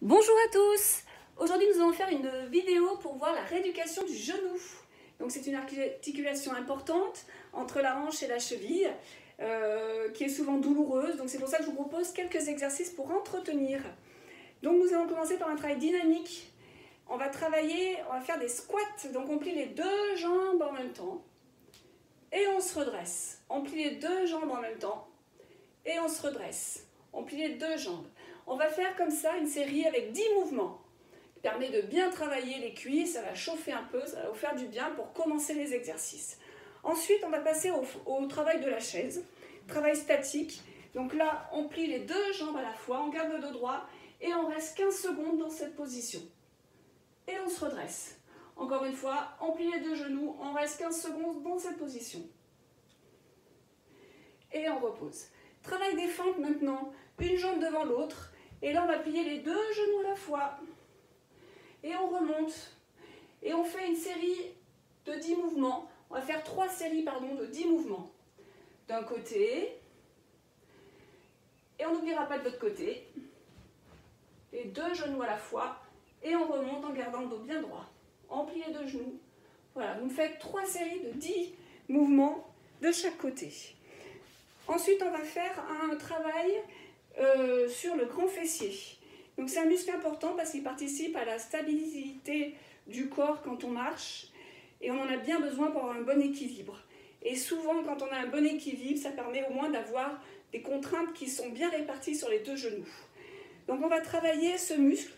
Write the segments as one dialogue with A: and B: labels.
A: Bonjour à tous! Aujourd'hui nous allons faire une vidéo pour voir la rééducation du genou. Donc c'est une articulation importante entre la hanche et la cheville qui est souvent douloureuse. Donc c'est pour ça que je vous propose quelques exercices pour entretenir. Donc nous allons commencer par un travail dynamique. On va faire des squats. Donc on plie les deux jambes en même temps et on se redresse. On plie les deux jambes en même temps et on se redresse. On plie les deux jambes. On va faire comme ça une série avec 10 mouvements qui permet de bien travailler les cuisses, ça va chauffer un peu, ça va vous faire du bien pour commencer les exercices. Ensuite, on va passer au travail de la chaise, travail statique. Donc là, on plie les deux jambes à la fois, on garde le dos droit et on reste 15 secondes dans cette position. Et on se redresse. Encore une fois, on plie les deux genoux, on reste 15 secondes dans cette position. Et on repose. Travail des fentes maintenant, une jambe devant l'autre. Et là, on va plier les deux genoux à la fois. Et on remonte. Et on fait une série de 10 mouvements. On va faire 3 séries de 10 mouvements. D'un côté. Et on n'oubliera pas de l'autre côté. Les deux genoux à la fois. Et on remonte en gardant le dos bien droit. On plie les deux genoux. Voilà, vous me faites 3 séries de 10 mouvements de chaque côté. Ensuite, on va faire un travail sur le grand fessier. Donc c'est un muscle important parce qu'il participe à la stabilité du corps quand on marche et on en a bien besoin pour avoir un bon équilibre. Et souvent quand on a un bon équilibre, ça permet au moins d'avoir des contraintes qui sont bien réparties sur les deux genoux. Donc on va travailler ce muscle.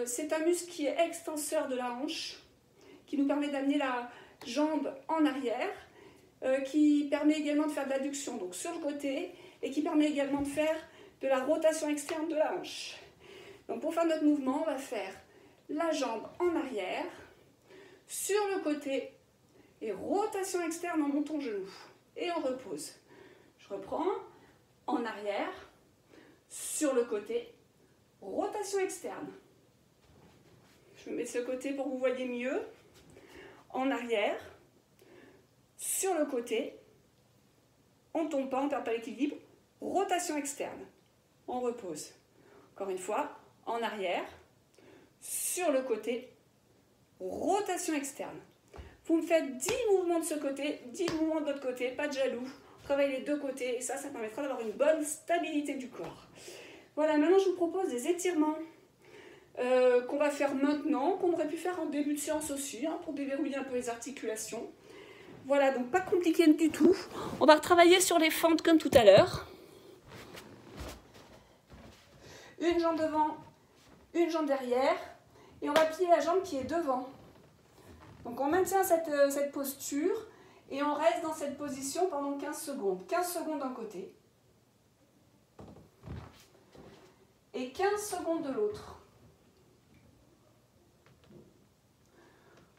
A: C'est un muscle qui est extenseur de la hanche, qui nous permet d'amener la jambe en arrière, qui permet également de faire de l'adduction donc sur le côté et qui permet également de faire de la rotation externe de la hanche. Donc pour faire notre mouvement, on va faire la jambe en arrière, sur le côté et rotation externe en montant le genou. Et on repose. Je reprends, en arrière, sur le côté, rotation externe. Je me mets de ce côté pour que vous voyez mieux. En arrière, sur le côté, on ne tombe pas, on ne perd pas l'équilibre. Rotation externe, on repose. Encore une fois, en arrière, sur le côté, rotation externe. Vous me faites 10 mouvements de ce côté, 10 mouvements de l'autre côté, pas de jaloux. On travaille les deux côtés et ça permettra d'avoir une bonne stabilité du corps. Voilà, maintenant je vous propose des étirements qu'on va faire maintenant, qu'on aurait pu faire en début de séance aussi, pour déverrouiller un peu les articulations. Voilà, donc pas compliqué du tout. On va retravailler sur les fentes comme tout à l'heure. Une jambe devant, une jambe derrière. Et on va plier la jambe qui est devant. Donc on maintient cette posture et on reste dans cette position pendant 15 secondes. 15 secondes d'un côté. Et 15 secondes de l'autre.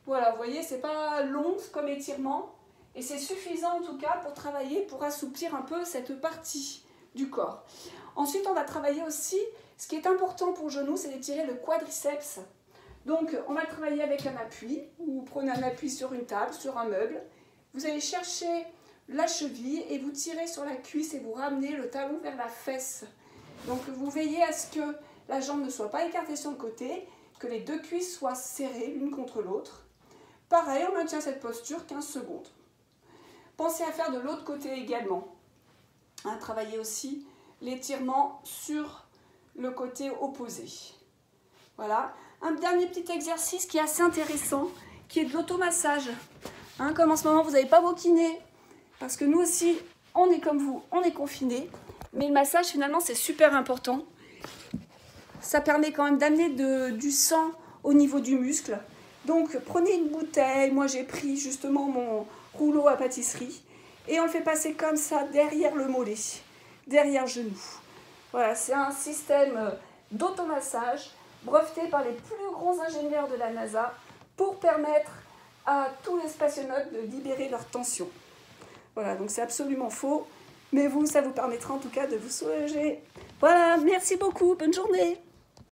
A: Voilà, vous voyez, c'est pas long comme étirement. Et c'est suffisant en tout cas pour travailler, pour assouplir un peu cette partie du corps. Ensuite, on va travailler aussi, ce qui est important pour le genou, c'est d'étirer le quadriceps. Donc, on va travailler avec un appui. Vous prenez un appui sur une table, sur un meuble. Vous allez chercher la cheville et vous tirez sur la cuisse et vous ramenez le talon vers la fesse. Donc, vous veillez à ce que la jambe ne soit pas écartée sur le côté, que les deux cuisses soient serrées l'une contre l'autre. Pareil, on maintient cette posture 15 secondes. Pensez à faire de l'autre côté également. Travailler aussi l'étirement sur le côté opposé. Voilà. Un dernier petit exercice qui est assez intéressant, qui est de l'automassage. Comme en ce moment, vous n'avez pas vos kinés, parce que nous aussi, on est comme vous, on est confinés. Mais le massage, finalement, c'est super important. Ça permet quand même d'amener du sang au niveau du muscle. Donc, prenez une bouteille. Moi, j'ai pris justement mon rouleau à pâtisserie et on le fait passer comme ça derrière le mollet, derrière le genou. Voilà, c'est un système d'automassage breveté par les plus grands ingénieurs de la NASA pour permettre à tous les spationautes de libérer leur tension. Voilà, donc c'est absolument faux, mais ça vous permettra en tout cas de vous soulager. Voilà, merci beaucoup, bonne journée.